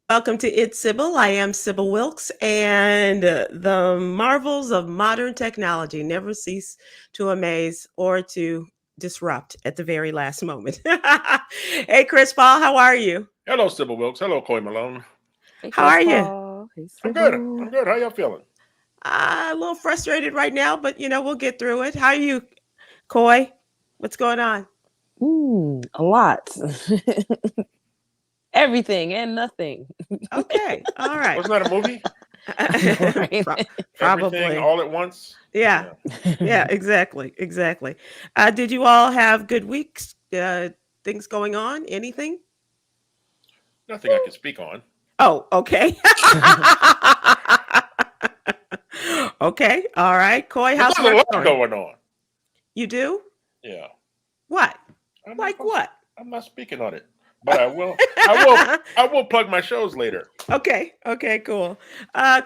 Welcome to It's Sybil. I am Sybil Wilkes, and the marvels of modern technology never cease to amaze or to disrupt at the very last moment. Hey, Chris Paul, how are you? Hello, Sybil Wilkes. Hello, Coy Malone. Hey, How Chris are you? Paul. Hey, I'm good. Sybil. I'm good. How y'all feeling? A little frustrated right now, but we'll get through it. How are you, Coy? What's going on? A lot. Everything and nothing. Okay, all right. Wasn't that a movie? Right. Probably. Everything all at once? Yeah. Yeah, exactly. Did you all have good weeks? Things going on? Anything? Nothing I can speak on. Oh, okay. Okay, all right. Coy, But how's there's a work lot going? going on. You do? Yeah. What? I'm not Like supposed- what? I'm not speaking on it. But I will. I will plug my shows later. Okay, cool.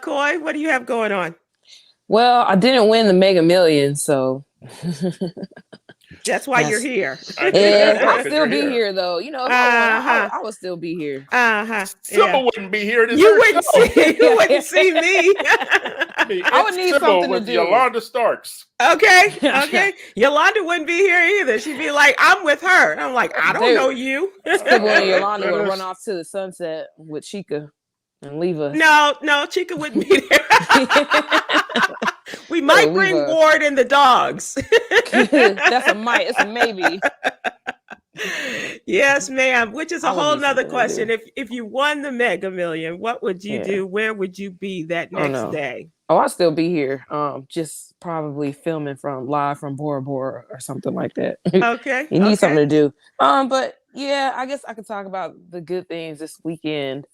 Coy, what do you have going on? Well, I didn't win the Mega Millions, so That's why you're Yes. here. yeah, I'll 'Cause still you're be here. here though. If I won, Uh-huh. I would still be here. Uh-huh. Sybil Yeah. wouldn't be here. This You wouldn't see Yeah. you wouldn't see me. I would need Sybil something to with do. Yolanda Starks. Okay. Yolanda wouldn't be here either. She'd be like, I'm with her. I'm like, I don't Dude. know you. Sybil and Oh, Yolanda would goodness. run off to the sunset with Chica and leave us. No, Chica wouldn't be there. We might leave bring us. Ward and the dogs. That's a might. It's a maybe. Yes, ma'am. Which is a I would whole need nother something to question. do. If you won the Mega Million, what would you Yeah. do? Where would you be that Oh, next no. day? Oh, I'll still be here. Just probably filming live from Bora Bora or something like that. Okay. You need okay. something to do. But yeah, I guess I could talk about the good things this weekend.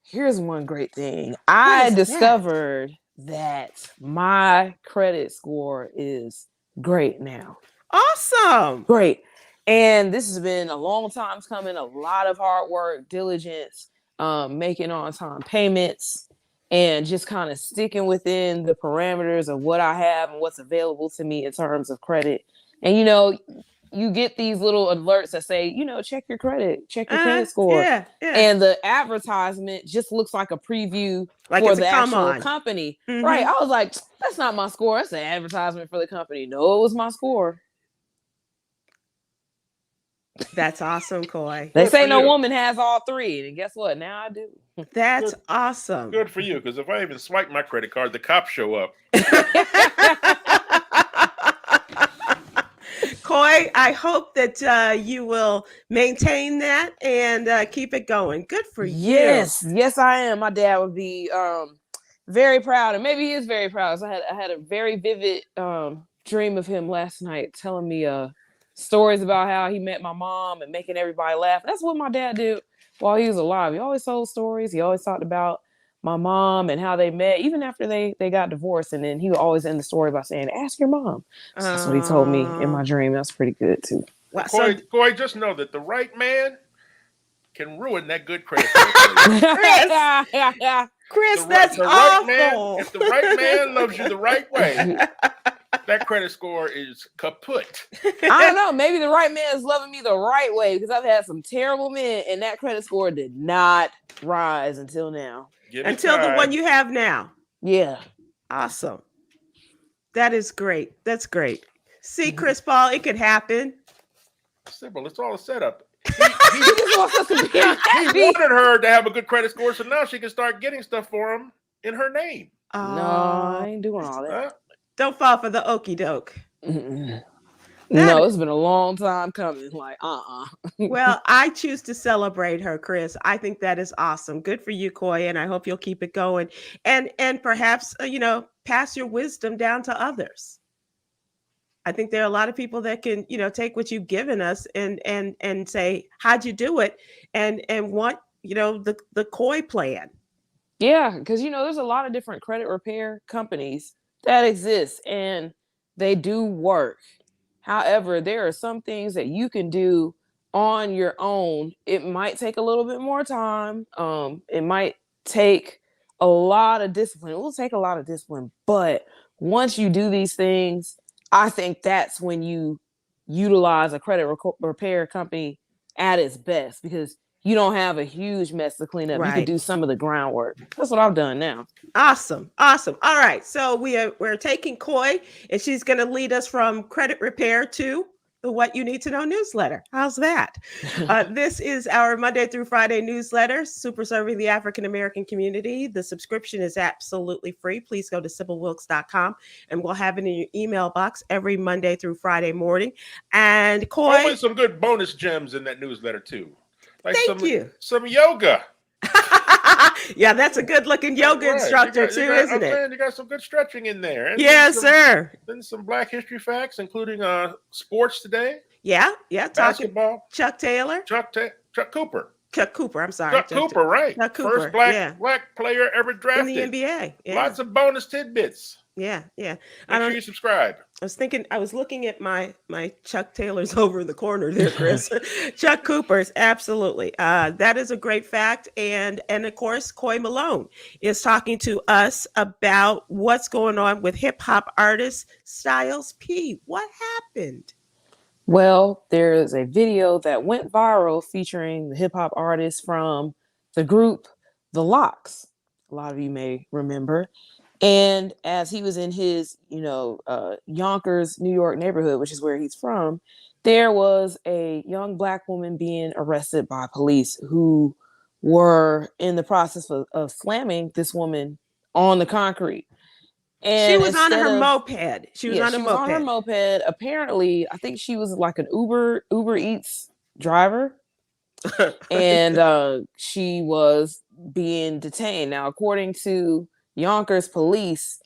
Here's one great thing. I is that? discovered that my credit score is great now. Awesome. Great. And this has been a long time coming, a lot of hard work, diligence, making on-time payments, and just kind of sticking within the parameters of what I have and what's available to me in terms of credit. And you get these little alerts that say, check your credit score. Yeah. And the advertisement just looks like a preview Like for it's a the come actual on. company. Mhm. Right. I was like, that's not my score. That's an advertisement for the company. No, it was my score. That's awesome, Coy. They Good say for no you. woman has all three. And guess what? Now I do. That's Good. awesome. Good for you, because if I even swipe my credit card, the cops show up. Coy, I hope that you will maintain that and keep it going. Good for you. Yes, I am. My dad would be very proud, and maybe he is very proud. So I had a very vivid dream of him last night, telling me stories about how he met my mom and making everybody laugh. That's what my dad did while he was alive. He always told stories. He always talked about my mom and how they met, even after they got divorced. And then he would always end the story by saying, "Ask your mom." So that's what he told me in my dream. That's pretty good too. Wow, so Coy, just know that the right man can ruin that good credit score for you. Chris, The that's right awful. man, if the right man loves you the right way, that credit score is kaput. I don't know. Maybe the right man is loving me the right way, because I've had some terrible men and that credit score did not rise until now. Until the one you have now. Yeah. Awesome. That is great. That's great. See, Chris Paul, it could happen. Sybil, it's all a setup. He just wants us to be He happy. wanted her to have a good credit score, so now she can start getting stuff for him in her name. No, I ain't doing all that. Huh? Don't fall for the okie doke. No, it's been a long time coming. Like, Well, I choose to celebrate her, Chris. I think that is awesome. Good for you, Coy, and I hope you'll keep it going. And perhaps pass your wisdom down to others. I think there are a lot of people that can take what you've given us and say, how'd you do it, and want the Coy plan. Yeah, because there's a lot of different credit repair companies that exist and they do work. However, there are some things that you can do on your own. It might take a little bit more time. It might take a lot of discipline. It will take a lot of discipline. But once you do these things, I think that's when you utilize a credit repair company at its best, because you don't have a huge mess to clean up. You can Right. do some of the groundwork. That's what I've done now. Awesome. Awesome. All right. So we're taking Coy, and she's going to lead us from credit repair to the What You Need to Know newsletter. How's that? This is our Monday through Friday newsletter, super serving the African American community. The subscription is absolutely free. Please go to SybilWilkes.com, and we'll have it in your email box every Monday through Friday morning. And Coy, always some good bonus gems in that newsletter too, like thank you. some yoga. Yeah, that's a good looking yoga instructor too, isn't it? You got some good stretching in there. And Yes, sir. Then some Black history facts, including sports today. Yeah, Basketball. Chuck Taylor. Chuck Cooper. Chuck Cooper, I'm sorry. Chuck Cooper, right. Chuck Cooper, First black player ever drafted. In the NBA. Yeah. Lots of bonus tidbits. Yeah. Make sure you subscribe. I was looking at my Chuck Taylors over in the corner there, Chris. Chuck Cooper's, absolutely. That is a great fact. And of course, Coy Malone is talking to us about what's going on with hip hop artist Styles P. What happened? Well, there's a video that went viral featuring the hip hop artist from the group The Lox. A lot of you may remember. And as he was in his, Yonkers, New York neighborhood, which is where he's from, there was a young Black woman being arrested by police who were in the process of slamming this woman on the concrete. And she was on her moped. She was on her moped. Apparently, I think she was like an Uber Eats driver. And she was being detained. Now, according to Yonkers police,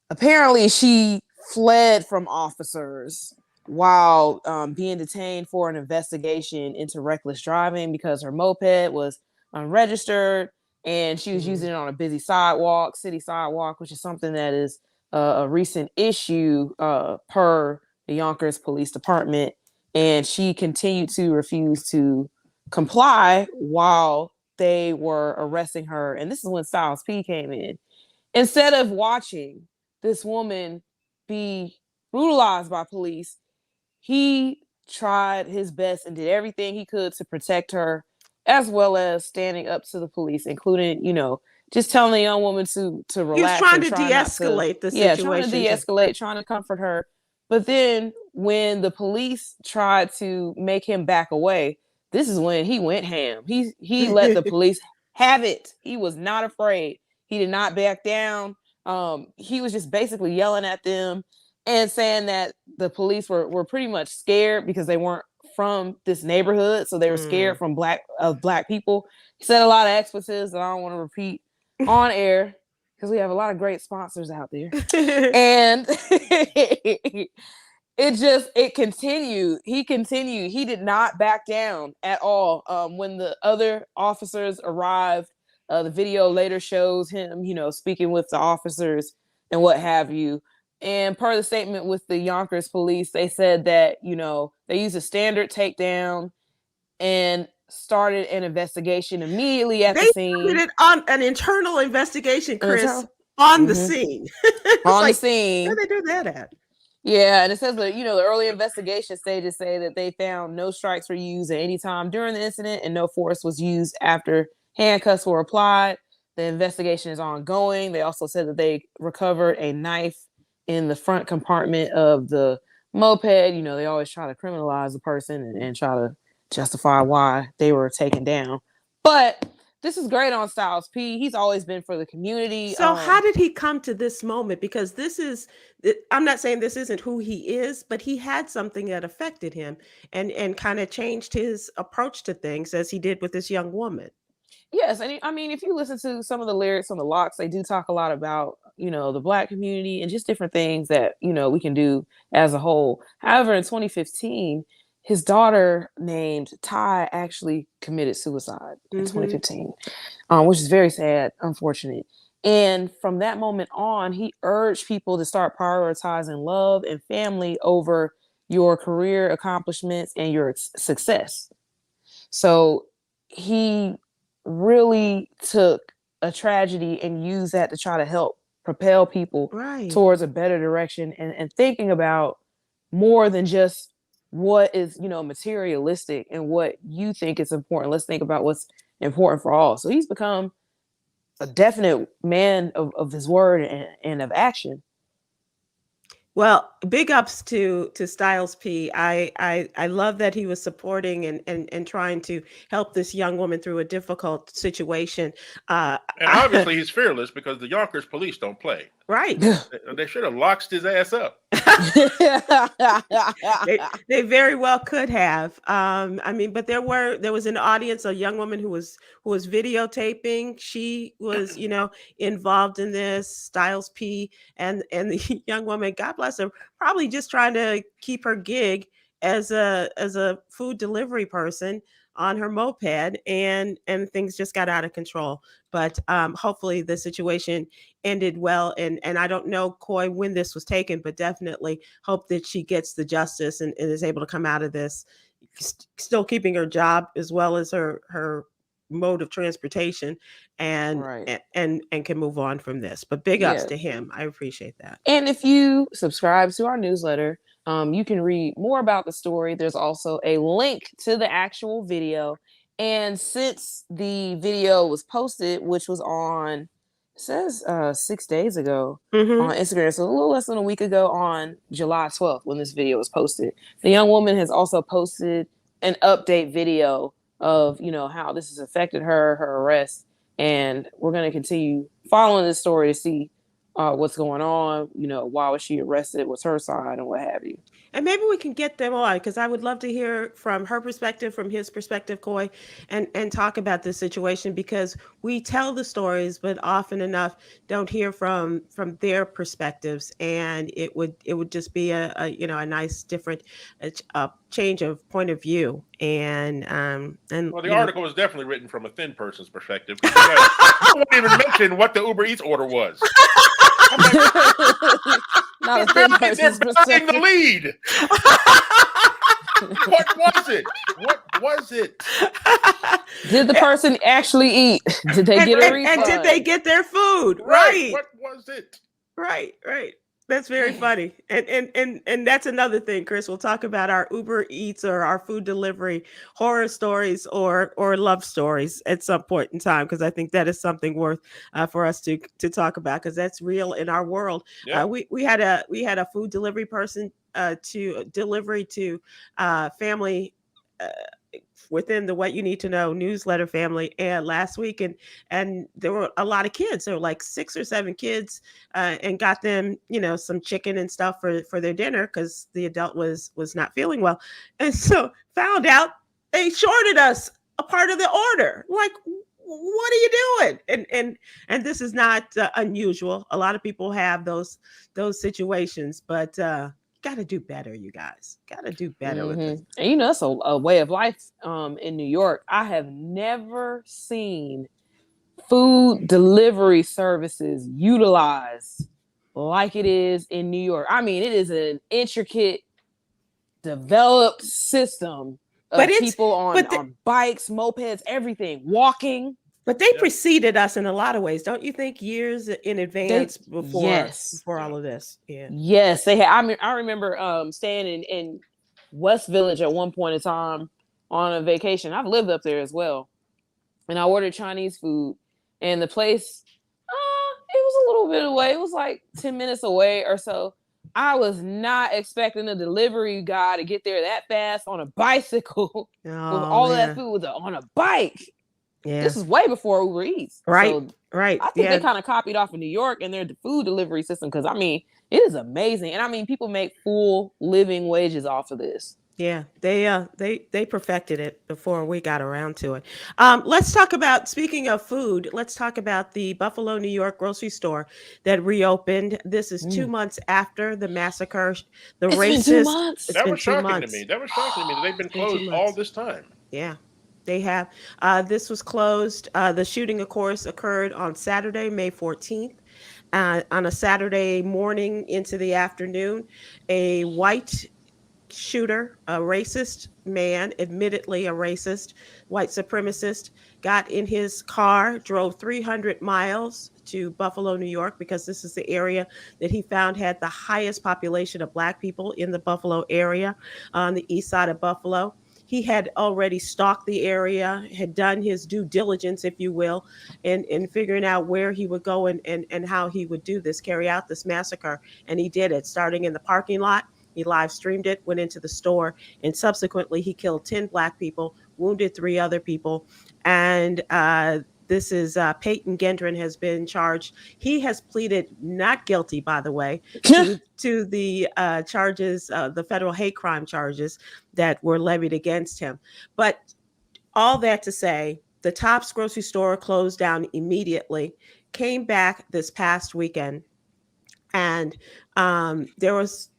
apparently she fled from officers while being detained for an investigation into reckless driving because her moped was unregistered and she was using it on a busy city sidewalk, which is something that is a recent issue per the Yonkers Police Department. And she continued to refuse to comply while they were arresting her. And this is when Styles P came in. Instead of watching this woman be brutalized by police, he tried his best and did everything he could to protect her, as well as standing up to the police, including, just telling the young woman to relax. He was trying to de-escalate the situation. Yeah, trying to de-escalate, trying to comfort her. But then when the police tried to make him back away, this is when he went ham. He let the police have it. He was not afraid. He did not back down. He was just basically yelling at them and saying that the police were pretty much scared because they weren't from this neighborhood. So they were scared from black people. He said a lot of expletives that I don't want to repeat on air because we have a lot of great sponsors out there. And it continued. He continued. He did not back down at all. When the other officers arrived, the video later shows him, speaking with the officers and what have you. And per the statement with the Yonkers police, they said that, they used a standard takedown and started an investigation immediately at the scene. They started on an internal investigation, Chris, on the scene. On the scene. Where they do that at? Yeah, and it says that, the early investigation stages say that they found no strikes were used at any time during the incident and no force was used after handcuffs were applied. The investigation is ongoing. They also said that they recovered a knife in the front compartment of the moped. They always try to criminalize the person and try to justify why they were taken down. But this is great on Styles P. He's always been for the community. So how did he come to this moment? Because I'm not saying this isn't who he is, but he had something that affected him and kind of changed his approach to things as he did with this young woman. Yes. And I mean, if you listen to some of the lyrics on the Lox, they do talk a lot about, the Black community and just different things that, we can do as a whole. However, in 2015, his daughter named Ty actually committed suicide in 2015, which is very sad, unfortunate. And from that moment on, he urged people to start prioritizing love and family over your career accomplishments and your success. So he really took a tragedy and used that to try to help propel people towards a better direction and thinking about more than just what is, materialistic and what you think is important. Let's think about what's important for all. So he's become a definite man of his word and of action. Well, big ups to Styles P. I love that he was supporting and trying to help this young woman through a difficult situation. And obviously he's fearless because the Yonkers police don't play. Right. They should have locked his ass up. They very well could have. But there was an audience, a young woman who was videotaping. She was, involved in this. Styles P and the young woman, God bless her, probably just trying to keep her gig as a food delivery person on her moped, and things just got out of control. But hopefully the situation ended well, and I don't know, Coy, when this was taken, but definitely hope that she gets the justice and is able to come out of this still keeping her job as well as her mode of transportation, and Right. and can move on from this. But big ups to him. I appreciate that. And if you subscribe to our newsletter, you can read more about the story. There's also a link to the actual video. And since the video was posted, which was on, it says 6 days ago on Instagram, so a little less than a week ago on July 12th when this video was posted, the young woman has also posted an update video of, how this has affected her arrest. And we're going to continue following this story to see what's going on, why was she arrested, what's her side, and what have you. And maybe we can get them on, because I would love to hear from her perspective, from his perspective, Coy, and talk about this situation, because we tell the stories, but often enough don't hear from their perspectives, and it would just be a nice different change of point of view. And well, the article was definitely written from a thin person's perspective. I won't even mention what the Uber Eats order was. Not a thin person's perspective. The lead. What was it? What was it? Did the person actually eat? Did they get a refund? And did they get their food? Right. What was it? Right. That's very funny. And that's another thing, Chris. We'll talk about our Uber Eats or our food delivery horror stories or love stories at some point in time, because I think that is something worth for us to talk about, because that's real in our world. Yeah. We had a food delivery person to delivery to family within the What You Need to Know newsletter family, and last week, and there were a lot of kids. There were like 6 or 7 kids, and got them some chicken and stuff for their dinner, because the adult was not feeling well, and so found out they shorted us a part of the order. Like, what are you doing? And this is not unusual. A lot of people have those situations, but got to do better, you guys. Got to do better with this. And that's a way of life in New York. I have never seen food delivery services utilized like it is in New York. I mean, it is an intricate, developed system of people on bikes, mopeds, everything, walking. But they preceded us in a lot of ways, don't you think? Years in advance before all of this. Yeah. Yes, they had. I remember staying in West Village at one point in time on a vacation. I've lived up there as well, and I ordered Chinese food, and the place, it was a little bit away. It was like 10 minutes away or so. I was not expecting a delivery guy to get there that fast on a bicycle with all of that food on a bike. Yeah. This is way before Uber Eats. Right. So right. I think they kind of copied off of New York and their food delivery system, because I mean, it is amazing. And I mean, people make full living wages off of this. Yeah, they perfected it before we got around to it. Let's talk about, speaking of food, let's talk about the Buffalo, New York grocery store that reopened. This is 2 months after the massacre. It's been 2 months. That was shocking to me. That was shocking to me. They've been closed all this time. Yeah. They have. This was closed. The shooting, of course, occurred on Saturday, May 14th. On a Saturday morning into the afternoon, a white shooter, a racist man, admittedly a racist, white supremacist, got in his car, drove 300 miles to Buffalo, New York, because this is the area that he found had the highest population of Black people in the Buffalo area, on the east side of Buffalo. He had already stalked the area, had done his due diligence, if you will, in figuring out where he would go and how he would do this, carry out this massacre. And he did it, starting in the parking lot. He live streamed it, went into the store, and subsequently he killed 10 Black people, wounded 3 other people. And this is Peyton Gendron has been charged. He has pleaded not guilty, by the way, to the charges, the federal hate crime charges that were levied against him. But all that to say, the Tops grocery store closed down immediately, came back this past weekend, and there was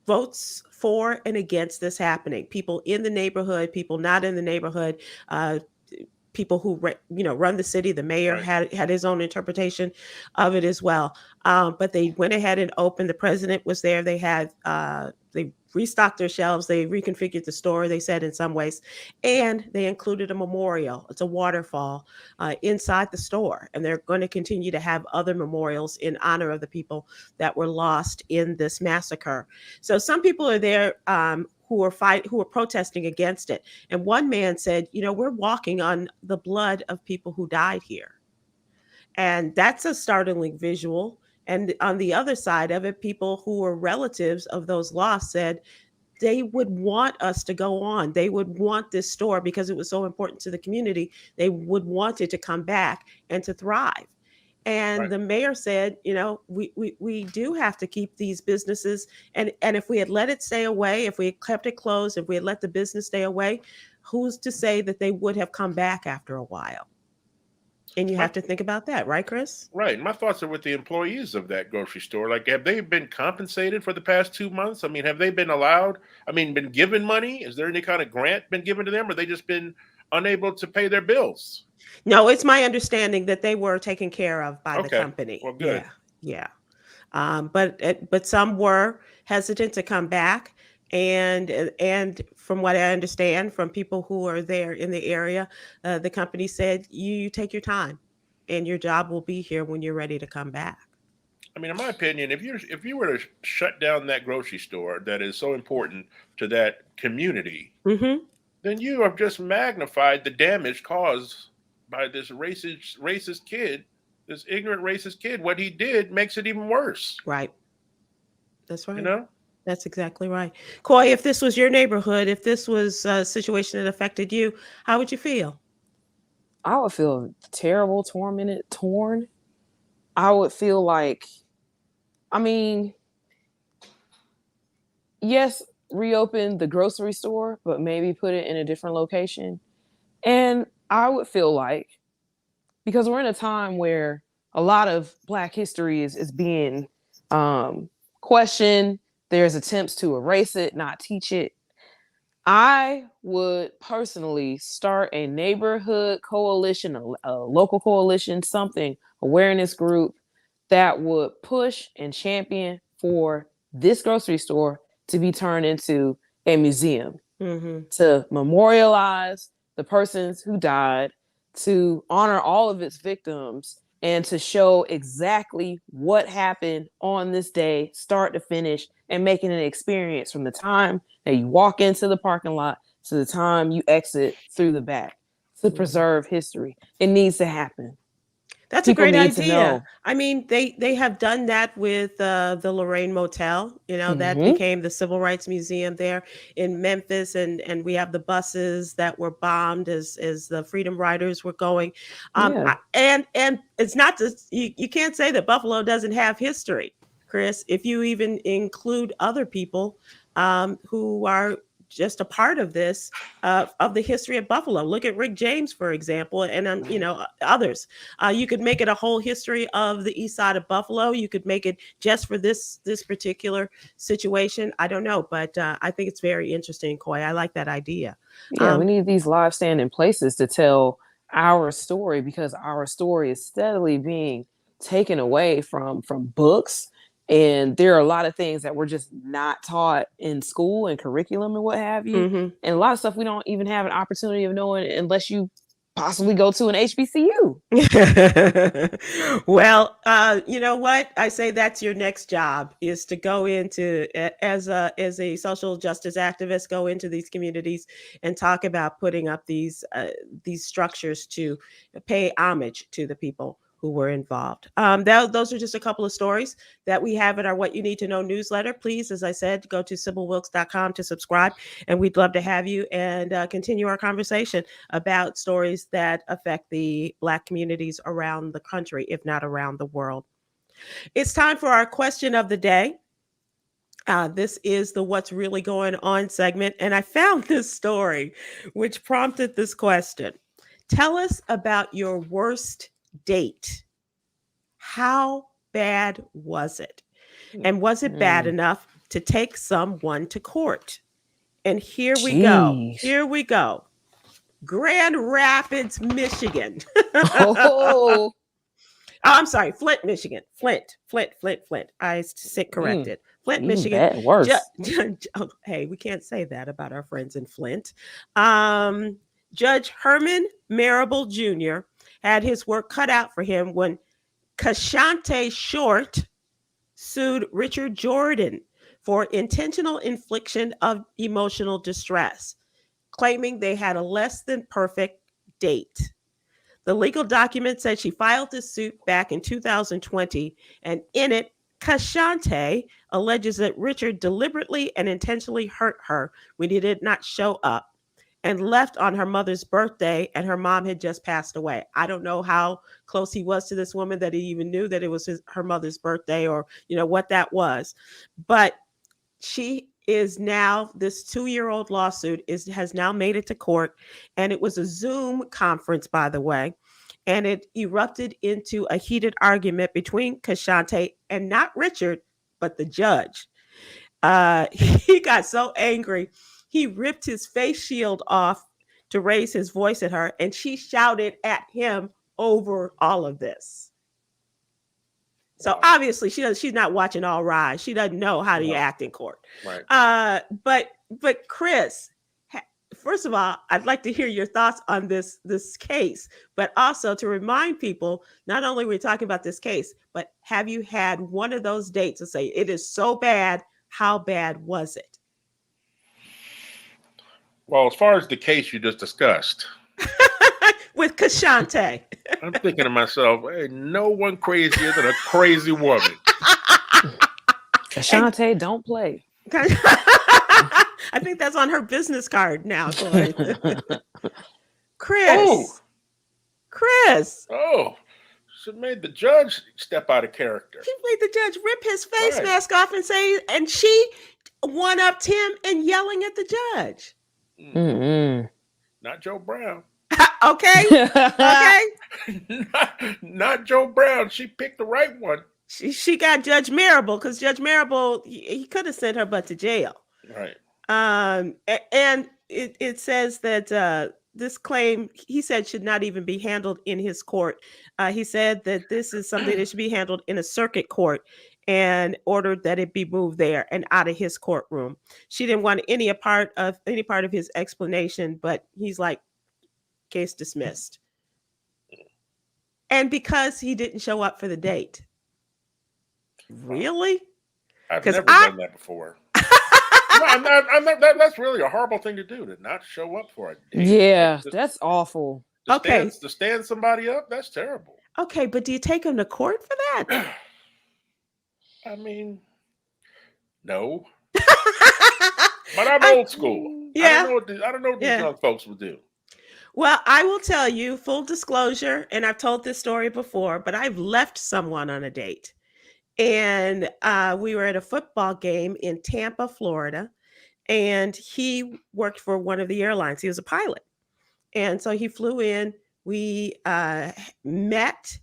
votes for and against this happening. People in the neighborhood, people not in the neighborhood, people who run the city. The mayor Right. had his own interpretation of it as well. But they went ahead and opened. The president was there. They restocked their shelves. They reconfigured the store, they said, in some ways, and they included a memorial. It's a waterfall inside the store, and they're going to continue to have other memorials in honor of the people that were lost in this massacre. So some people are there who are protesting against it. And one man said, we're walking on the blood of people who died here. And that's a startling visual. And on the other side of it, people who were relatives of those lost said they would want us to go on. They would want this store, because it was so important to the community. They would want it to come back and to thrive. And Right. the mayor said, we do have to keep these businesses. And if we had let it stay away, if we had kept it closed, if we had let the business stay away, who's to say that they would have come back after a while? And you have to think about that, right, Chris? Right. My thoughts are with the employees of that grocery store. Like, have they been compensated for the past 2 months? I mean, have they been allowed? I mean, been given money? Is there any kind of grant been given to them, or they just been unable to pay their bills? No, it's my understanding that they were taken care of by the Okay. company. Well, good. Yeah. But some were hesitant to come back, and from what I understand from people who are there in the area, the company said, you take your time, and your job will be here when you're ready to come back. I mean, in my opinion, if you were to shut down that grocery store that is so important to that community, Mm-hmm. then you have just magnified the damage caused by this racist kid, this ignorant racist kid. What he did makes it even worse. Right. That's You right. know? That's exactly right. Coy, if this was your neighborhood, if this was a situation that affected you, how would you feel? I would feel terrible, tormented, torn. I would feel like, I mean, yes, reopen the grocery store, but maybe put it in a different location. And I would feel like, because we're in a time where a lot of Black history is being questioned, there's attempts to erase it, not teach it. I would personally start a neighborhood coalition, a local coalition, something, awareness group that would push and champion for this grocery store to be turned into a museum, Mm-hmm. to memorialize the persons who died, to honor all of its victims, and to show exactly what happened on this day, start to finish, and making an experience from the time that you walk into the parking lot to the time you exit through the back, to preserve history. It needs to happen. That's People a great need to know. idea. I mean, they have done that with the Lorraine Motel. That Mhm. became the Civil Rights Museum there in Memphis, and we have the buses that were bombed as the Freedom Riders were going. Yeah. And it's not just you can't say that Buffalo doesn't have history, Chris. If you even include other people who are just a part of this of the history of Buffalo. Look at Rick James, for example, and others. You could make it a whole history of the east side of Buffalo. You could make it just for this particular situation. I don't know, but I think it's very interesting, Coy. I like that idea. Yeah, we need these live standing places to tell our story, because our story is steadily being taken away from books And there are a lot of things that we're just not taught in school and curriculum and what have you. Mhm. And a lot of stuff we don't even have an opportunity of knowing unless you possibly go to an HBCU. Well, you know what? I say that's your next job, is to go into as a social justice activist, go into these communities and talk about putting up these structures to pay homage to the people who were involved. Those are just a couple of stories that we have in our What You Need to Know newsletter. Please, as I said, go to sybilwilkes.com to subscribe, and we'd love to have you and continue our conversation about stories that affect the Black communities around the country, if not around the world. It's time for our question of the day. This is the What's Really Going On segment, and I found this story which prompted this question. Tell us about your worst date. How bad was it? And was it bad enough to take someone to court? And here we go. Jeez. Here we go. Grand Rapids, Michigan. Oh, I'm sorry, Flint, Michigan. Flint. I sit corrected. Flint, even Michigan. bad, worse. Hey, we can't say that about our friends in Flint. Judge Herman Marable Jr. had his work cut out for him when Kashante Short sued Richard Jordan for intentional infliction of emotional distress, claiming they had a less than perfect date. The legal document said she filed this suit back in 2020, and in it, Kashante alleges that Richard deliberately and intentionally hurt her when he did not show up and left on her mother's birthday, and her mom had just passed away. I don't know how close he was to this woman that he even knew that it was her mother's birthday, or what that was. But she is now, this 2-year-old lawsuit has now made it to court, and it was a Zoom conference, by the way, and it erupted into a heated argument between Kashante and not Richard, but the judge. He got so angry, he ripped his face shield off to raise his voice at her, and she shouted at him over all of this. So obviously she's not watching All Rise. She doesn't know how to act in court. Right. But Chris, first of all, I'd like to hear your thoughts on this case, but also to remind people, not only we're talking about this case, but have you had one of those dates to say it is so bad? How bad was it? Well, as far as the case you just discussed, with Kashante, I'm thinking to myself, hey, no one crazier than a crazy woman. Kashante, don't play. I think that's on her business card now. Chris. Oh, she made the judge step out of character. She made the judge rip his face mask off and she one-upped him and yelling at the judge. Not Joe Brown. Okay. Not Joe Brown. She picked the right one. She got Judge Marable, because Judge Marable, he could have sent her butt to jail. Right. And it says that this claim, he said, should not even be handled in his court. He said that this is something that should be handled in a circuit court, and ordered that it be moved there and out of his courtroom. She didn't want any part of his explanation, but he's like, case dismissed. And because he didn't show up for the date. Really? I've never done that before. I'm not, that's really a horrible thing to do, to not show up for a date. Yeah, that's awful. To stand somebody up, that's terrible. Okay, but do you take him to court for that? I mean, no. But I'm old school. Yeah. I don't know what these young folks will do. Well, I will tell you, full disclosure, and I've told this story before, but I've left someone on a date. And we were at a football game in Tampa, Florida, and he worked for one of the airlines. He was a pilot. And so he flew in. We met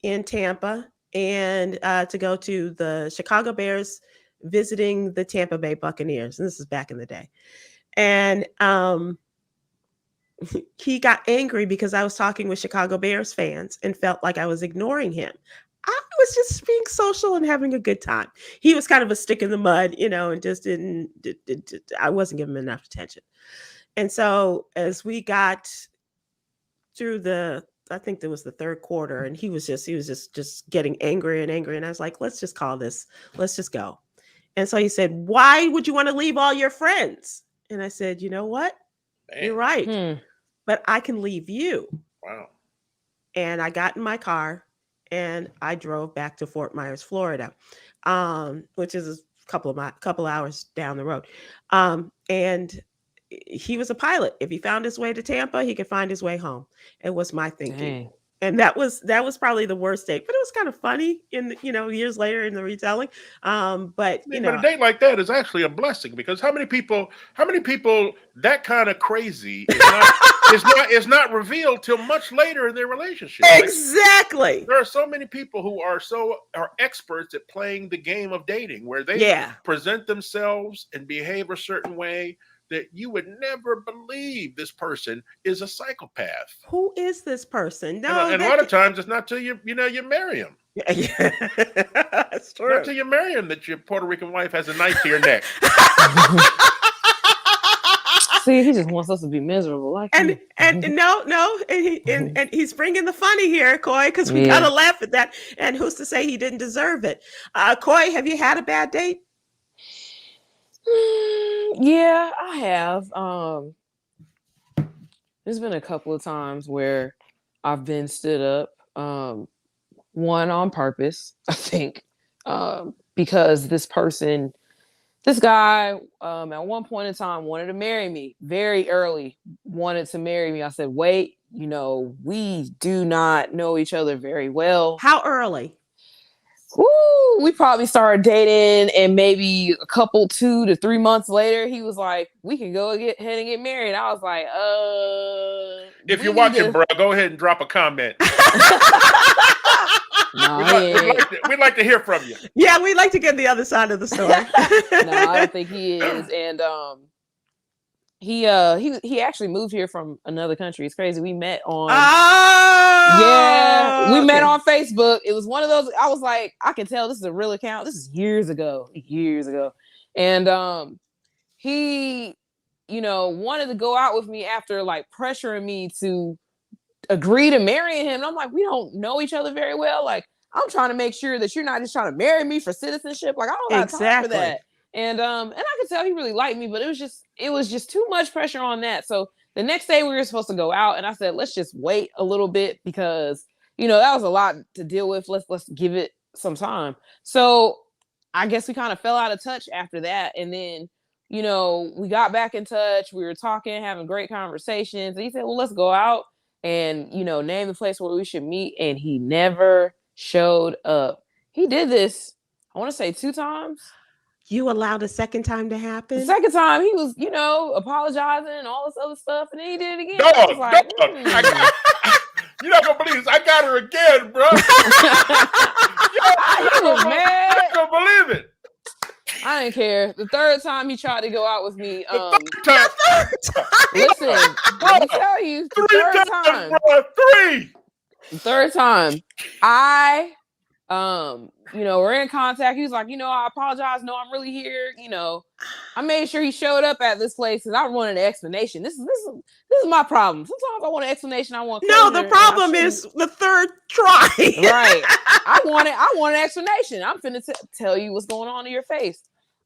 in Tampa and to go to the Chicago Bears visiting the Tampa Bay Buccaneers. And this is back in the day. And he got angry because I was talking with Chicago Bears fans and felt like I was ignoring him. I was just being social and having a good time. He was kind of a stick in the mud, and just didn't. I wasn't giving him enough attention. And so as we got through I think there was the third quarter, and he was just getting angry and angry. And I was like, let's just call this. Let's just go. And so he said, why would you want to leave all your friends? And I said, you know what? Man. You're right. But I can leave you. Wow. And I got in my car and I drove back to Fort Myers, Florida, which is a couple hours down the road. And he was a pilot. If he found his way to Tampa, he could find his way home. It was my thinking. Dang. And that was probably the worst date, but it was kind of funny years later in the retelling. But but a date like that is actually a blessing, because how many people that kind of crazy is not revealed till much later in their relationship. Exactly. Like, there are so many people who are experts at playing the game of dating, where they present themselves and behave a certain way that you would never believe this person is a psychopath. Who is this person? No, and a lot of times it's not till you marry him. Yeah. That's true. Not till you marry him that your Puerto Rican wife has a knife to your neck. See, he just wants us to be miserable. And he's bringing the funny here, Coy, because we gotta laugh at that. And who's to say he didn't deserve it? Coy, have you had a bad date? Yeah, I have. There's been a couple of times where I've been stood up. One on purpose, I think, because this guy, at one point in time wanted to marry me very early, wanted to marry me. I said, wait, we do not know each other very well. How early? We probably started dating, and maybe a couple 2 to 3 months later, he was like, we can go ahead and get married. I was like, if you're watching, bro, go ahead and drop a comment. We'd like to hear from you. Yeah, we'd like to get the other side of the story. No, I don't think he is. And he actually moved here from another country. It's crazy. We met on met on Facebook. It was one of those. I was like, I can tell this is a real account. This is years ago. And he wanted to go out with me after like pressuring me to agree to marry him. And I'm like, we don't know each other very well. Like, I'm trying to make sure that you're not just trying to marry me for citizenship. Like, I don't have time for that. And I could tell he really liked me, but it was just too much pressure on that. So the next day we were supposed to go out, and I said, let's just wait a little bit, because that was a lot to deal with. Let's give it some time. So I guess we kind of fell out of touch after that. And then, we got back in touch. We were talking, having great conversations. And he said, well, let's go out and, name the place where we should meet. And he never showed up. He did this, I want to say 2 times. You allowed a second time to happen? The second time he was, apologizing and all this other stuff, and then he did it again. You're not gonna believe this. I got her again, bro. He was mad. You're not gonna believe it. I didn't care. The third time he tried to go out with me. The third time. Listen, let me tell you. The third time, bro. 3. The third time, we're in contact. He was like, I apologize. No, I'm really here. I made sure he showed up at this place, and I wanted an explanation. This is my problem. Sometimes I want an explanation. I want no. The problem is the third try. Right. I want an explanation. I'm finna tell you what's going on in your face.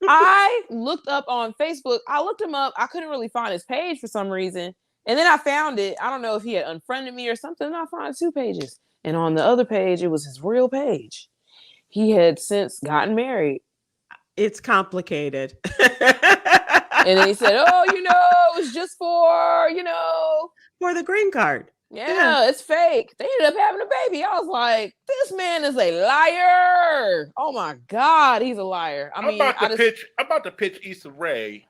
I looked up on Facebook. I looked him up. I couldn't really find his page for some reason, and then I found it. I don't know if he had unfriended me or something. And I found 2 pages, and on the other page, it was his real page. He had since gotten married. It's complicated. And then he said, it was just for the green card. Yeah, it's fake. They ended up having a baby. I was like, this man is a liar. Oh my God, he's a liar. I'm about to pitch Issa Rae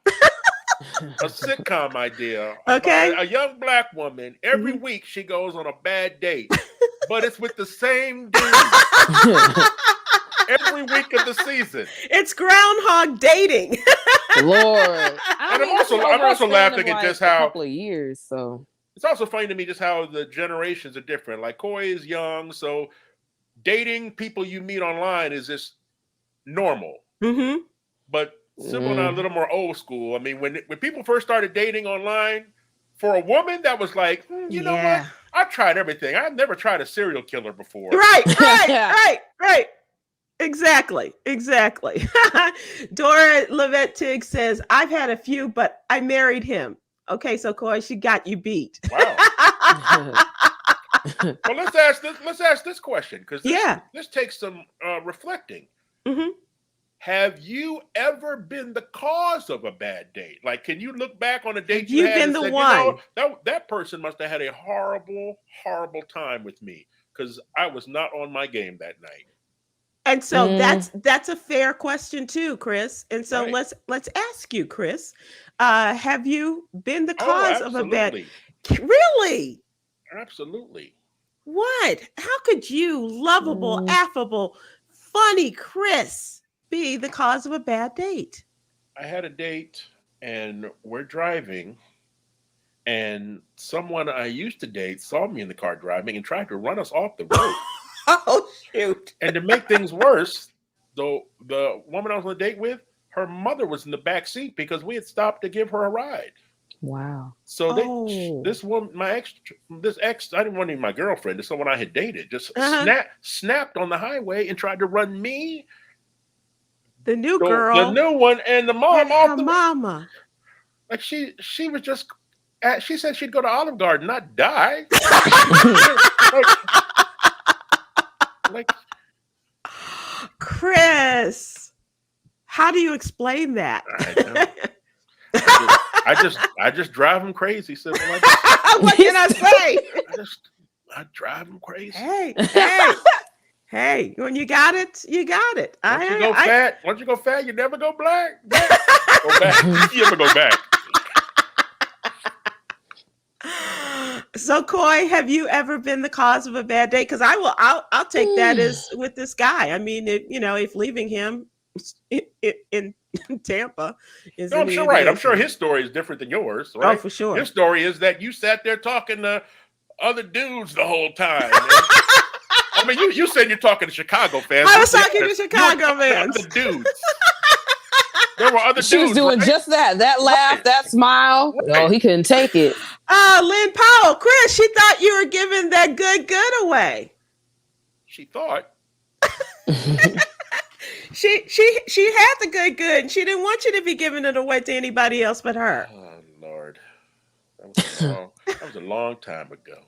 a sitcom idea. Okay. A young Black woman. Every week she goes on a bad date, but it's with the same dude. Every week of the season. It's Groundhog Dating. Lord. I'm also laughing at just how a couple of years. So it's also funny to me just how the generations are different. Like Coy is young, so dating people you meet online is just normal. Mm-hmm. But Sybil and I are a little more old school. I mean, when people first started dating online, for a woman, that was like, you know what? I've tried everything. I've never tried a serial killer before. Right. Exactly. Dora Levette Tig says, I've had a few, but I married him. Okay, so Coy, she got you beat. Wow. Well, let's ask this question, because this takes some reflecting. Mm-hmm. Have you ever been the cause of a bad date? Like, can you look back on a date you You've had been and the said, one. That person must have had a horrible, horrible time with me because I was not on my game that night. And so that's a fair question too, Chris. And so let's ask you, Chris, have you been the cause of a bad? Really? Absolutely. What? How could you, lovable, affable, funny Chris, be the cause of a bad date? I had a date and we're driving, and someone I used to date saw me in the car driving and tried to run us off the road. Oh, shoot. And to make things worse, the woman I was on a date with, her mother was in the back seat because we had stopped to give her a ride. Wow. So this woman, this ex, I didn't want to be my girlfriend, this someone I had dated, just snapped on the highway and tried to run me, the new girl, the new one, and the mom and off her the mama. Like she was just, she said she'd go to Olive Garden, not die. like, Chris, how do you explain that? I just drive him crazy. So what can I say? I drive him crazy. Hey, when you got it, you got it. Once you go fat, you never go black. Go back. You never go back. So, Coy, have you ever been the cause of a bad date? Because I'll take that as with this guy. I mean, if leaving him in Tampa is, no, I'm sure right. I'm sure his story is different than yours. Right? Oh, for sure. His story is that you sat there talking to other dudes the whole time. I mean, you said you're talking to Chicago fans. I was talking to Chicago fans. The dudes. There were other dudes. She was doing just that laugh, that smile. Right. Oh, he couldn't take it. Lynn Powell, Chris, she thought you were giving that good away. She thought. She had the good, and she didn't want you to be giving it away to anybody else but her. Oh, Lord. That was a long time ago.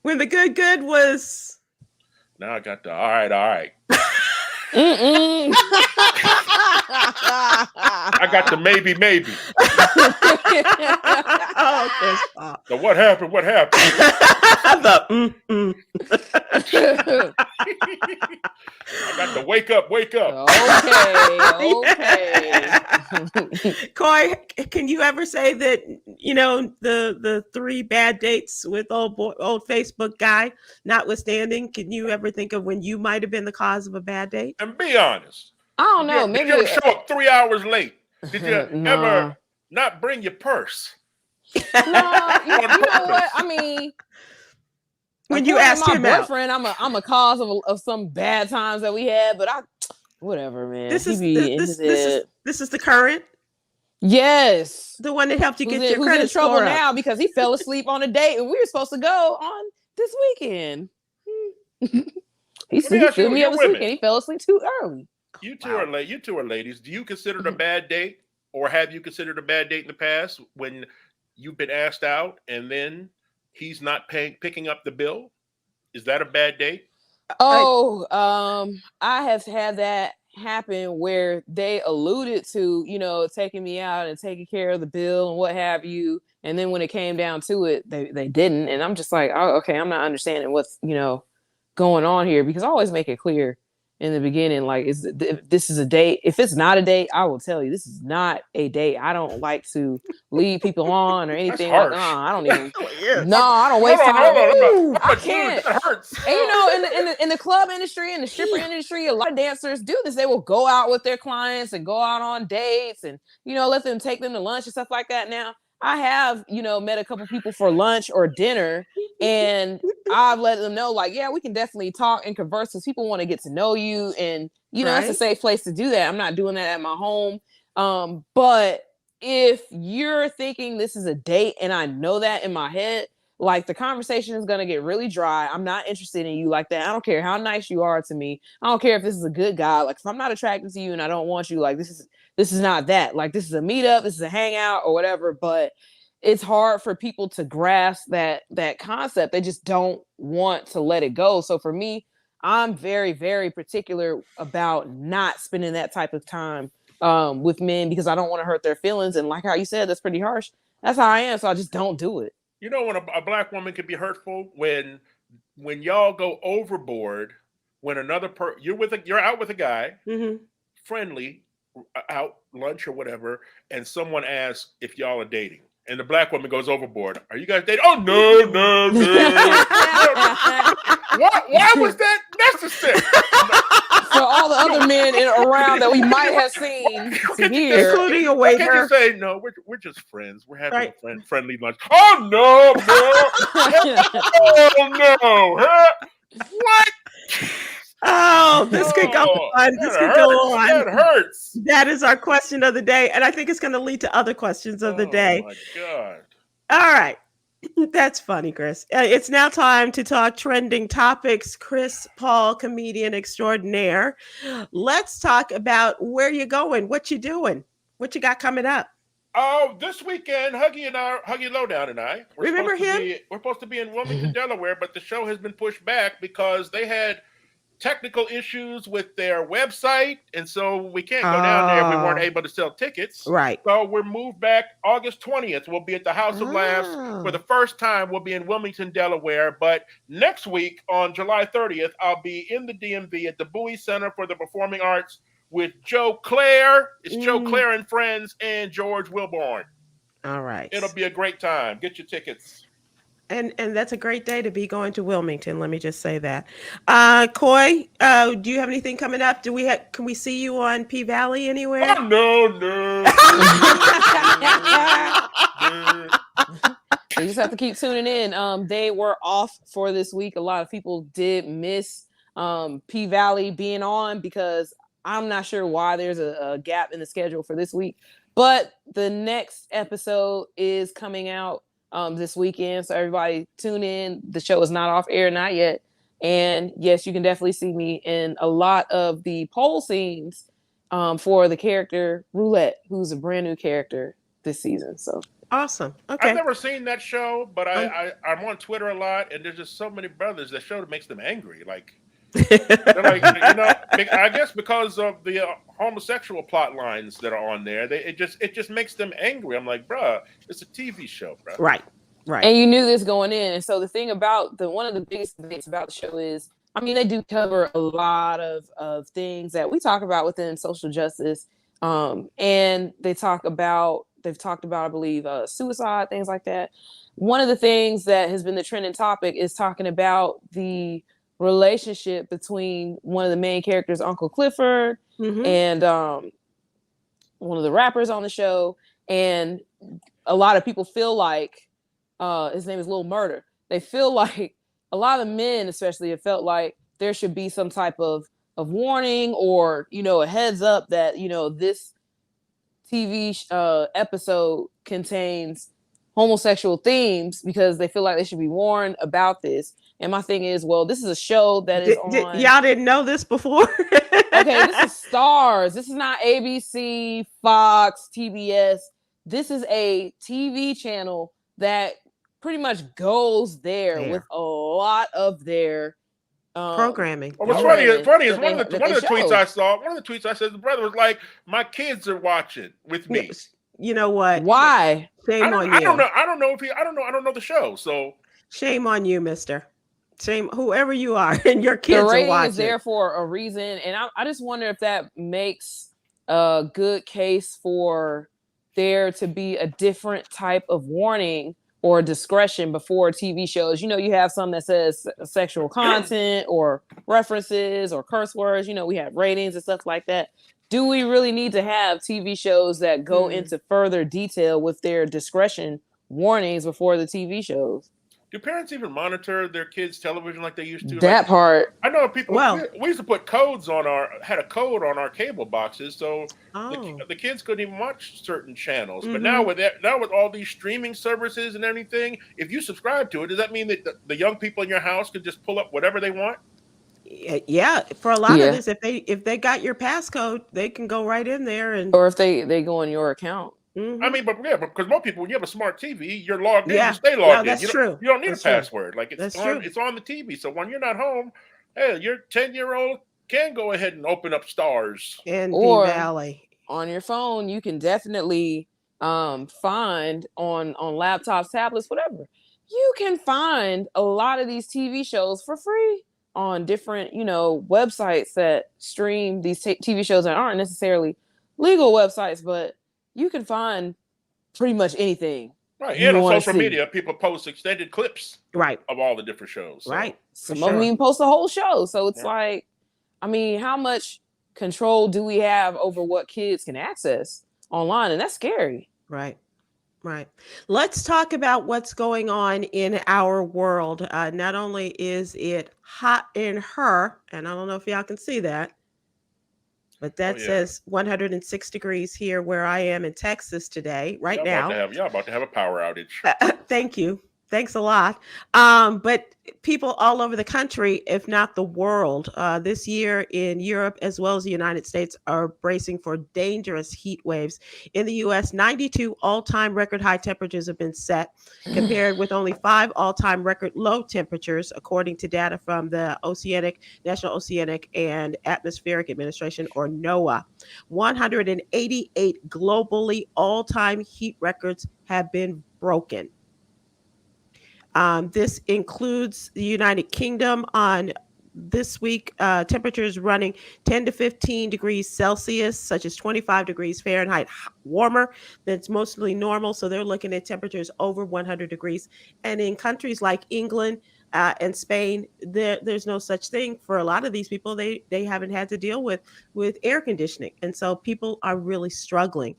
When the good was... Now I got the all right. I got the maybe. So what happened? I got the wake up. Okay. Coy, can you ever say that, the 3 bad dates with old Facebook guy notwithstanding, can you ever think of when you might have been the cause of a bad date? And be honest. I don't know. Maybe you ever show up 3 hours late? Did you ever not bring your purse? No, you know what? I mean, when you asked my him boyfriend, out, I'm a cause of some bad times that we had, but whatever, man. This is the current. Yes, the one that helped you get your credit score up. Who's in trouble now because he fell asleep on a date and we were supposed to go on this weekend. He threw me up this weekend. He fell asleep too early. You two are ladies. Do you consider it a bad date, or have you considered a bad date in the past when you've been asked out and then he's not picking up the bill? Is that a bad date? Oh, I have had that happen where they alluded to, taking me out and taking care of the bill and what have you. And then when it came down to it, they didn't. And I'm just like, oh, okay, I'm not understanding what's, going on here, because I always make it clear in the beginning, like, if this is a date. If it's not a date, I will tell you this is not a date. I don't like to lead people on or anything. Like, I don't even. I don't waste time. I can't. That hurts. And in the club industry and the stripper industry, a lot of dancers do this. They will go out with their clients and go out on dates and let them take them to lunch and stuff like that. Now, I have met a couple people for lunch or dinner, and I've let them know, like, yeah, we can definitely talk and converse because people want to get to know you, and you know, it's a safe place to do that. I'm not doing that at my home. But if you're thinking this is a date and I know that in my head, like the conversation is gonna get really dry. I'm not interested in you like that. I don't care how nice you are to me. I don't care if this is a good guy. Like if I'm not attracted to you and I don't want you, like this is not that. Like this is a meetup, this is a hangout or whatever. But it's hard for people to grasp that concept. They just don't want to let it go. So for me, I'm very, very particular about not spending that type of time with men because I don't want to hurt their feelings. And like how you said, that's pretty harsh. That's how I am. So I just don't do it. You know when a black woman can be hurtful when y'all go overboard when you're out with a guy, friendly, out lunch or whatever, and someone asks if y'all are dating. And the black woman goes overboard. Are you guys dating? Oh no. Why was that necessary? For all the other men around that we might have seen to hear, including a waiter. Can't you say no? We're just friends. We're having a friendly lunch. Oh no! Oh no! What? Oh, this could go on. This could go on. That hurts. That is our question of the day. And I think it's going to lead to other questions of the day. Oh, my God. All right. That's funny, Chris. It's now time to talk trending topics. Chris Paul, comedian extraordinaire. Let's talk about where you're going, what you doing, what you got coming up. Oh, this weekend, Huggy Lowdown and I. Remember him? We're supposed to be in Wilmington, Delaware, but the show has been pushed back because they had technical issues with their website, and so we can't go down there if we weren't able to sell tickets. Right. So we're moved back August 20th. We'll be at the House of Laughs for the first time. We'll be in Wilmington, Delaware. But next week on July 30th, I'll be in the DMV at the Bowie Center for the Performing Arts with Joe Claire. It's Joe Claire and Friends and George Wilborn. All right. It'll be a great time. Get your tickets. And that's a great day to be going to Wilmington. Let me just say that. Coy, do you have anything coming up? Can we see you on P Valley anywhere? Oh, no. You just have to keep tuning in. They were off for this week. A lot of people did miss P Valley being on because I'm not sure why there's a gap in the schedule for this week. But the next episode is coming out this weekend. So everybody tune in. The show is not off air, not yet. And yes, you can definitely see me in a lot of the pole scenes for the character Roulette, who's a brand new character this season. So awesome. Okay. I've never seen that show, but I'm on Twitter a lot, and there's just so many brothers that show that makes them angry. Like, they're like, I guess because of the homosexual plot lines that are on there, it just makes them angry. I'm like, bruh, it's a TV show, bruh. Right. And you knew this going in. And so the thing about one of the biggest things about the show is, I mean, they do cover a lot of things that we talk about within social justice. And they've talked about, I believe, suicide, things like that. One of the things that has been the trending topic is talking about the relationship between one of the main characters, Uncle Clifford, and one of the rappers on the show. And a lot of people feel like his name is Lil Murder. They feel like a lot of men, especially, have felt like there should be some type of warning or, a heads up that, this TV episode contains homosexual themes because they feel like they should be warned about this. And my thing is, well, this is a show that is on. Y'all didn't know this before? Okay, this is Stars. This is not ABC, Fox, TBS. This is a TV channel that pretty much goes there with a lot of their programming. Well, what's funny is one of the tweets I saw. One of the tweets I said, the brother was like, "My kids are watching with me." You know what? Why? Shame on you. I don't know. I don't know the show. So shame on you, mister. Shame, whoever you are, and your kids are watching. The rating is there for a reason, and I just wonder if that makes a good case for there to be a different type of warning or discretion before TV shows. You have some that says sexual content or references or curse words. We have ratings and stuff like that. Do we really need to have TV shows that go into further detail with their discretion warnings before the TV shows? Do parents even monitor their kids' television like they used to? Like, That part. I know people. Well, We used to put codes on had a code on our cable boxes, so oh, the kids couldn't even watch certain channels. But now mm-hmm. with all these streaming services and everything, if you subscribe to it, does that mean that the young people in your house can just pull up whatever they want? Yeah. For a lot of Yeah. this, if they got your passcode, they can go right in there and. Or if they go on your account. I Mm-hmm. mean, but yeah, because most people, when you have a smart TV, you're logged in, you Yeah. stay Yeah, logged in. that's true. You don't need That's a true. password. Like That's true. it's on the TV. So when you're not home, hey, your 10-year-old can go ahead and open up Stars And Bee Or Valley. on your phone, you can definitely find on laptops, tablets, whatever. You can find a lot of these TV shows for free on different, websites that stream these TV shows that aren't necessarily legal websites, but you can find pretty much anything Right. you And on want to social see. media, people post extended clips Right. of all the different shows. So, Right. Some For of them sure. even post the whole show. So it's Yeah. like, I mean, how much control do we have over what kids can access online? And that's scary. Right. Right. Let's talk about what's going on in our world. Not only is it hot in her, and I don't know if y'all can see that, but that yeah. says 106 degrees here where I am in Texas today, right y'all now. about to have a power outage. Thank you. Thanks a lot. But people all over the country, if not the world, this year in Europe as well as the United States are bracing for dangerous heat waves. In the U.S., 92 all-time record high temperatures have been set, compared with only 5 all-time record low temperatures, according to data from the National Oceanic and Atmospheric Administration, or NOAA. 188 globally all-time heat records have been broken. This includes the United Kingdom on this week, temperatures running 10 to 15 degrees Celsius, such as 25 degrees Fahrenheit warmer than it's mostly normal. So they're looking at temperatures over 100 degrees. And in countries like England and Spain, there's no such thing. For a lot of these people, they haven't had to deal with air conditioning. And so people are really struggling.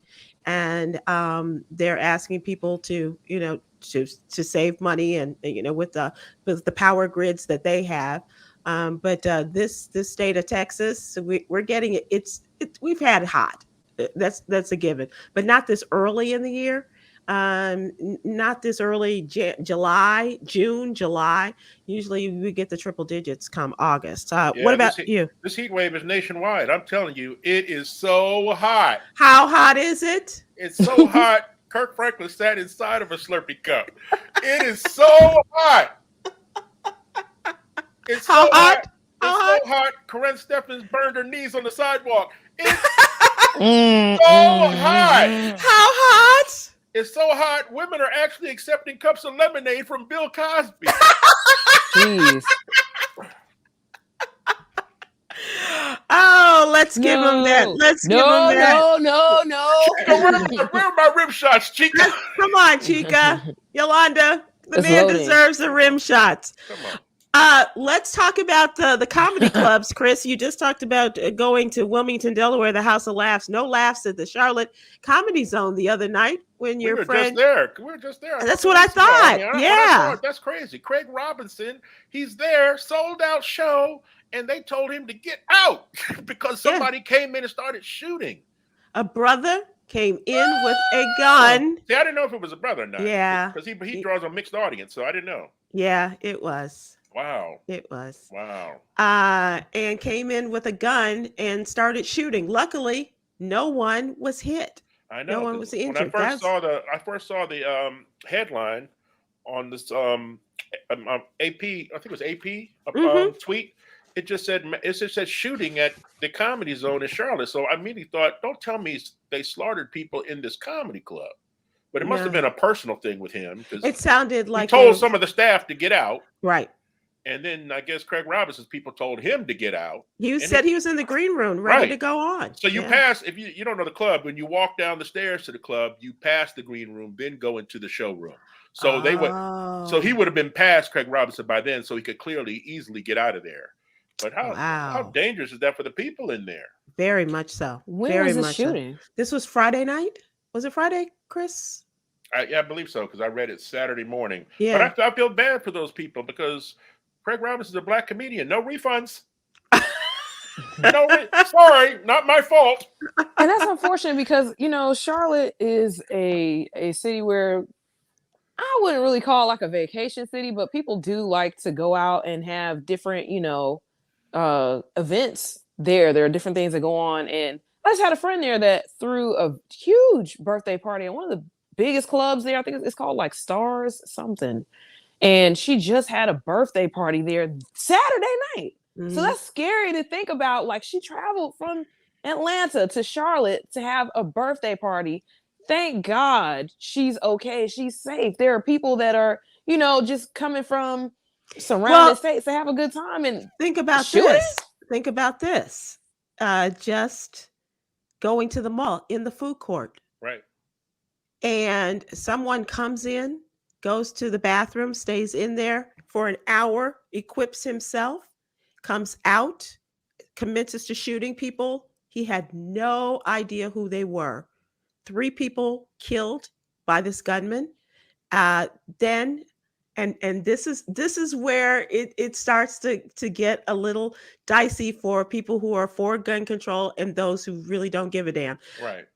And they're asking people to, to save money and, with the power grids that they have. But this state of Texas, we're getting it. We've had it hot. That's a given, but not this early in the year. Not this early June, July. Usually we get the triple digits come August. What about you? This heat wave is nationwide. I'm telling you, it is so hot. How hot is it? It's so hot. Kirk Franklin sat inside of a Slurpee cup. It is so hot. It's so hot. It's so hot. Corinne Stephens burned her knees on the sidewalk. It's so hot. How hot? It's so hot. Women are actually accepting cups of lemonade from Bill Cosby. Jeez. Oh, let's give him that. Let's give him that. No. Where are my rim shots, Chica? Come on, Chica. Yolanda, the It's man loading. deserves the rim shots. Come on. Let's talk about the comedy clubs, Chris. You just talked about going to Wilmington, Delaware, the House of Laughs. No laughs at the Charlotte Comedy Zone the other night when your friend. We were just there. That's what I thought. Yeah. That's crazy. Craig Robinson, he's there, sold out show, and they told him to get out because somebody came in and started shooting. A brother came in with a gun. See, I didn't know if it was a brother or not. Yeah. Because he draws a mixed audience, so I didn't know. Yeah, it was. Wow. It was. Wow. And came in with a gun and started shooting. Luckily, no one was hit. I know. No one was injured. When I first saw the headline on this AP, I think it was AP tweet. It just said shooting at the Comedy Zone in Charlotte. So I immediately thought, don't tell me they slaughtered people in this comedy club. But it must have been a personal thing with him. It sounded like he told some of the staff to get out. Right. And then I guess Craig Robinson's people told him to get out. He said he was in the green room ready to go on. So you pass, if you don't know the club, when you walk down the stairs to the club, you pass the green room, then go into the showroom. So he would have been past Craig Robinson by then, so he could easily get out of there. But how dangerous is that for the people in there? Very much so. When was this shooting? This was Friday night. Was it Friday, Chris? I believe so because I read it Saturday morning. Yeah. But I feel bad for those people because Craig Robinson's a black comedian. No refunds. Sorry, not my fault. And that's unfortunate because Charlotte is a city where I wouldn't really call it like a vacation city, but people do like to go out and have different events there. There are different things that go on, and I just had a friend there that threw a huge birthday party at one of the biggest clubs there. I think it's called like Stars something, and she just had a birthday party there Saturday night. So that's scary to think about. Like, she traveled from Atlanta to Charlotte to have a birthday party. Thank God she's okay. She's safe. There are people that are, just coming from surrounding states to have a good time. And think about this. Think about this. Just going to the mall in the food court. Right. And someone comes in, goes to the bathroom, stays in there for an hour, equips himself, comes out, commences to shooting people. He had no idea who they were. 3 people killed by this gunman. Then, and this is where it starts to get a little dicey for people who are for gun control and those who really don't give a damn. Right.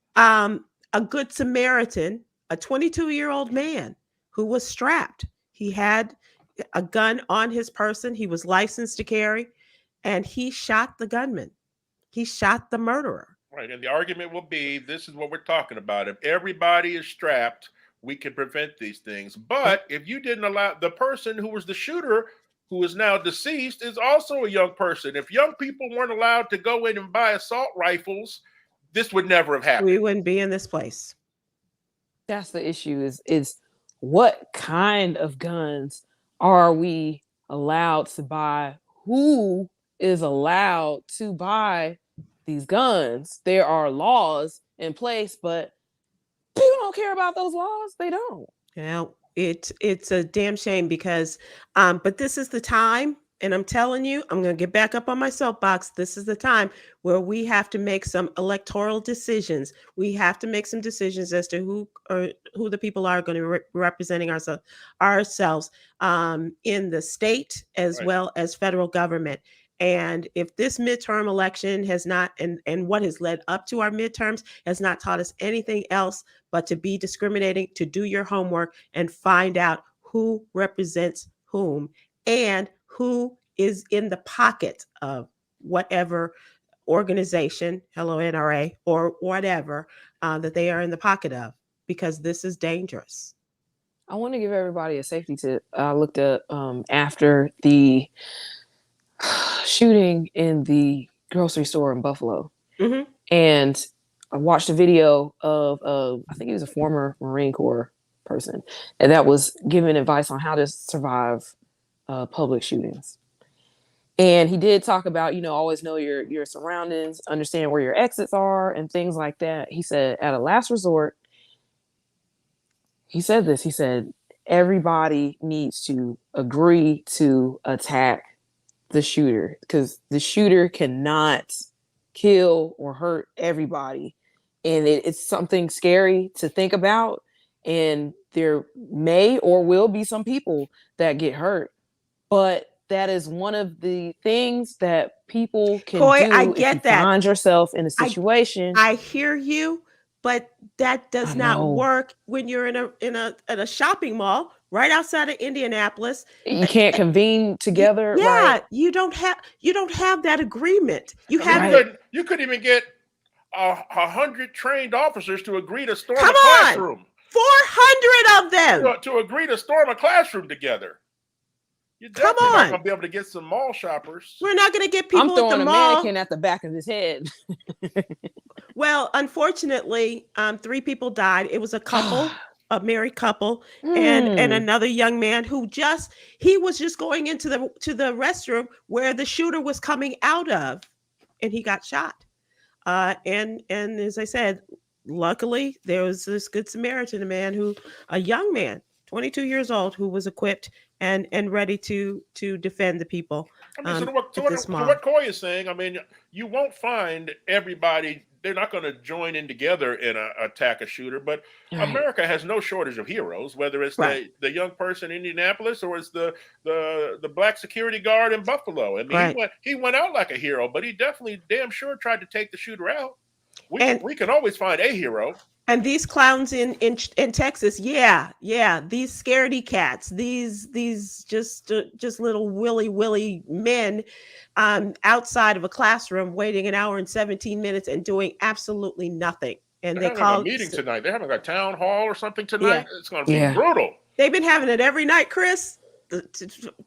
A good Samaritan, a 22-year-old man who was strapped. He had a gun on his person. He was licensed to carry, and he shot the gunman. He shot the murderer. Right. And the argument will be, this is what we're talking about. If everybody is strapped, we can prevent these things. But if you didn't allow the person who was the shooter, who is now deceased, is also a young person. If young people weren't allowed to go in and buy assault rifles, this would never have happened. We wouldn't be in this place. That's the issue is what kind of guns are we allowed to buy? Who is allowed to buy these guns? There are laws in place, but people don't care about those laws. They don't. Yeah, it's a damn shame because, but this is the time, and I'm telling you, I'm going to get back up on my soapbox. This is the time where we have to make some electoral decisions. We have to make some decisions as to who the people are going to be representing ourselves in the state as well as federal government. And if this midterm election has not, and what has led up to our midterms has not taught us anything else but to be discriminating, to do your homework and find out who represents whom and who is in the pocket of whatever organization, hello NRA, or whatever that they are in the pocket of, because this is dangerous. I want to give everybody a safety tip. I looked up after the shooting in the grocery store in Buffalo. Mm-hmm. And I watched a video of I think he was a former Marine Corps person, and that was giving advice on how to survive public shootings. And he did talk about, always know your surroundings, understand where your exits are and things like that. He said, at a last resort, he said, everybody needs to agree to attack the shooter, because the shooter cannot kill or hurt everybody. And it's something scary to think about. And there may or will be some people that get hurt. But that is one of the things that people can Coy, do I if get you that. find yourself in a situation. I hear you, but that does not work when you're in a shopping mall right outside of Indianapolis. You can't convene together. Yeah, right? you don't have that agreement. You couldn't even get 100 trained officers to agree to storm Come a classroom. 400 of them to agree to storm a classroom together. You're definitely not going to be able to get some mall shoppers. We're not going to get people I'm throwing at the a mall. mannequin at the back of his head. Well, unfortunately, 3 people died. It was a couple, a married couple, and another young man who he was just going into the restroom where the shooter was coming out of, and he got shot. And as I said, luckily there was this good Samaritan, a young man, 22 years old, who was equipped and ready to defend the people. So what Coy is saying, you won't find everybody they're not going to join in together in a attack a shooter. But Right. America has no shortage of heroes, whether it's Right. the young person in Indianapolis or it's the black security guard in Buffalo. I mean, Right. he went out like a hero, but he definitely damn sure tried to take the shooter out. And We can always find a hero. and these clowns in Texas, yeah, these scaredy cats, these just little willy men, outside of a classroom waiting an hour and 17 minutes and doing absolutely nothing. And They're they having a call meeting tonight. They're having a town hall or something Yeah. tonight. It's going to be Yeah. brutal. They've been having it every night, Chris.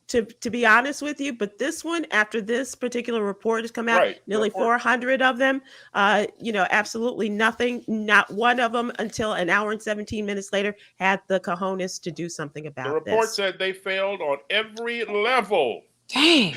To be honest with you, but this one, after this particular report has come out, Right. nearly 400 of them, absolutely nothing, not one of them until an hour and 17 minutes later had the cojones to do something about The report this. said they failed on every level. Dang.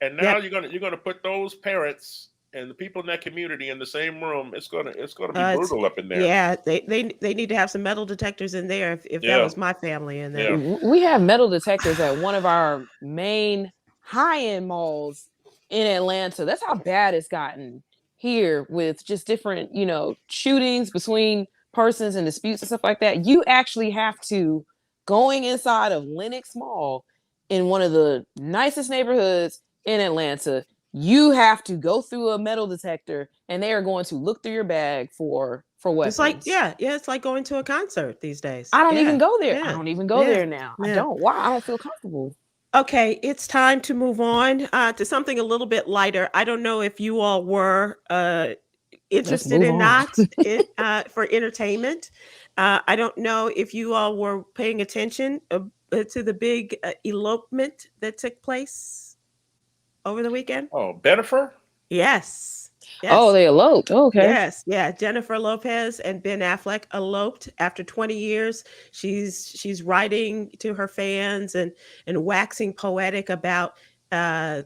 And now Yep. you're gonna put those parents and the people in that community in the same room. It's gonna be It's- brutal up in there. Yeah, they need to have some metal detectors in there if Yeah. that was my family in there. Yeah. We have metal detectors at one of our main high-end malls in Atlanta. That's how bad it's gotten here with just different, shootings between persons and disputes and stuff like that. You actually have to, going inside of Lenox Mall in one of the nicest neighborhoods in Atlanta, you have to go through a metal detector and they are going to look through your bag for weapons. It's like it's like going to a concert these days. I don't Yeah. even go there. Yeah. I don't even go Yeah. there now. I Yeah. don't. Why? I don't feel comfortable. Okay, it's time to move on to something a little bit lighter. I don't know if you all were interested move in on. not for entertainment. I don't know if you all were paying attention to the big elopement that took place over the weekend. Oh, Benifer? Yes. Oh, they eloped. Oh, okay. Yes, yeah. Jennifer Lopez and Ben Affleck eloped after 20 years. She's writing to her fans and waxing poetic about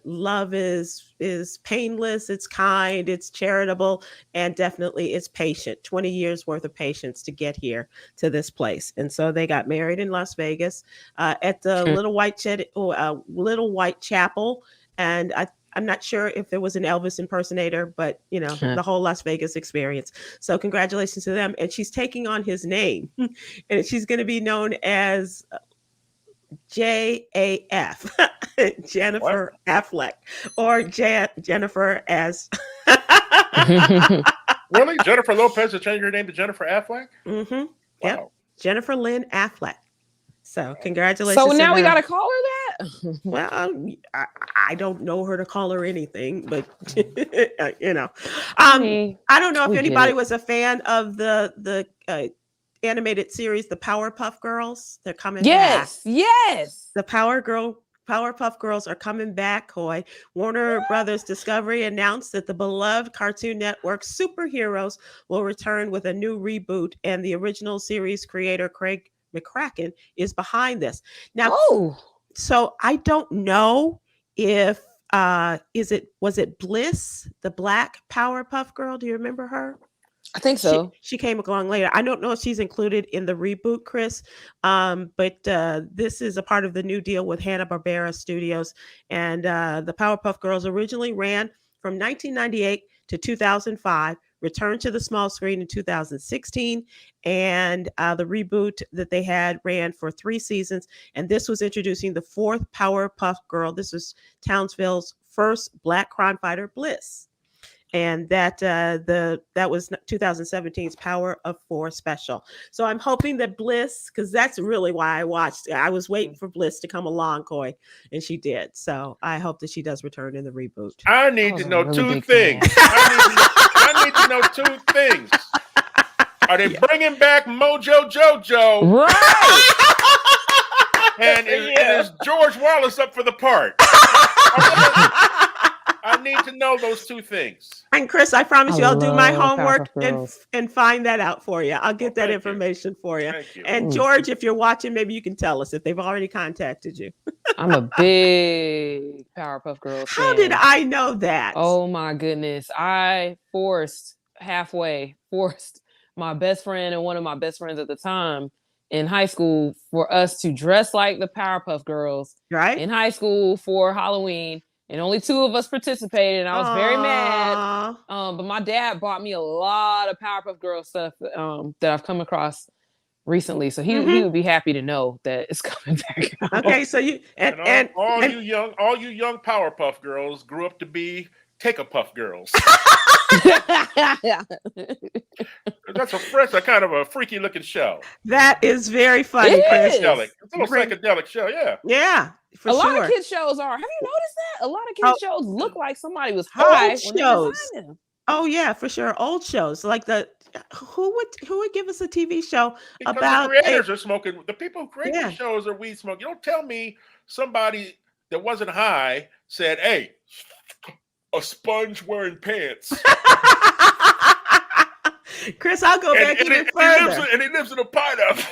love is painless, it's kind, it's charitable, and definitely it's patient. 20 years worth of patience to get here to this place. And so they got married in Las Vegas at the Little White Chapel, and I'm not sure if there was an Elvis impersonator, but the whole Las Vegas experience. So congratulations to them. And she's taking on his name, and she's going to be known as JAF, Jennifer Affleck, or Jennifer as. Really? Jennifer Lopez has changed her name to Jennifer Affleck? Mm-hmm. Wow. Yep. Jennifer Lynn Affleck. So congratulations. So now to we them. got to call her that? Well, I don't know her to call her anything, but I don't know if we get anybody it. was a fan of the animated series, the Powerpuff Girls. They're coming back. Yes. The Powerpuff Girls are coming back, Coy. Warner Brothers Discovery announced that the beloved Cartoon Network superheroes will return with a new reboot, and the original series creator Craig McCracken is behind this. Now, so I don't know if was it Bliss, the black Powerpuff Girl? Do you remember her? I think so. She came along later. I don't know if she's included in the reboot, Chris, but this is a part of the new deal with Hanna-Barbera Studios. And the Powerpuff Girls originally ran from 1998 to 2005, returned to the small screen in 2016, and the reboot that they had ran for 3 seasons. And this was introducing the 4th Powerpuff Girl. This was Townsville's first black crime fighter, Bliss. And that was 2017's Power of 4 special. So I'm hoping that Bliss, because that's really why I watched it. I was waiting for Bliss to come along, Coy, and she did. So I hope that she does return in the reboot. I need to know two things. I need to know 2 things. Are they bringing back Mojo Jojo? Right. And is George Wallace up for the part? I need to know those 2 things. And Chris, I promise you, I'll do my homework Powerpuff and find that out for you. I'll get that thank information for you. Thank you. And George, if you're watching, maybe you can tell us if they've already contacted you. I'm a big Powerpuff Girls fan. How did I know that? Oh my goodness. I forced my best friend and one of my best friends at the time in high school for us to dress like the Powerpuff Girls right? in high school for Halloween and only 2 of us participated. And I was very mad. Aw. But my dad bought me a lot of Powerpuff Girls stuff that I've come across recently, so he would be happy to know that it's coming back out. Okay, so you And all you young Powerpuff Girls grew up to be Take-a-Puff girls. That's a kind of a freaky looking show. that is very funny, It Chris. is. Psychedelic. It's a little Bring- psychedelic show, yeah. Yeah, for A lot sure. of kids shows are. Have you noticed that? A lot of kids shows look like somebody was Old high when they shows. designed them. Oh yeah, for sure. Old shows like who would give us a TV show Because about the creators are smoking. The people who create Yeah. these shows are weed smoking. You don't tell me somebody that wasn't high said, "Hey, a sponge wearing pants." Chris, I'll go back even further. And he lives in a pineapple.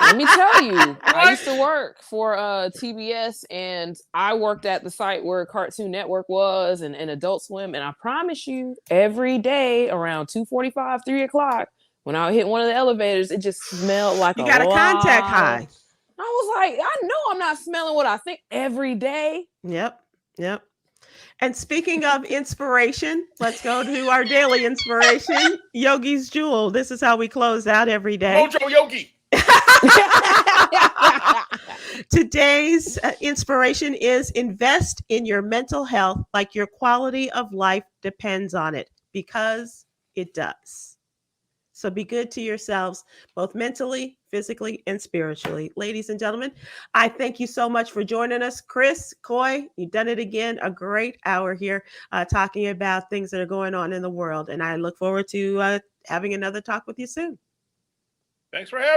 Let me tell you, I used to work for TBS, and I worked at the site where Cartoon Network was and Adult Swim. And I promise you, every day around 2:45, 3 o'clock, when I hit one of the elevators, it just smelled like You got a contact high. I was like, I know I'm not smelling what I think every day. Yep. And speaking of inspiration, let's go to our daily inspiration, Yogi's Jewel. This is how we close out every day. Mojo Yogi. Today's inspiration is invest in your mental health like your quality of life depends on it, because it does. So be good to yourselves, both mentally, physically, and spiritually. Ladies and gentlemen, I thank you so much for joining us. Chris, Coy, you've done it again. A great hour here talking about things that are going on in the world. And I look forward to having another talk with you soon. Thanks for having me.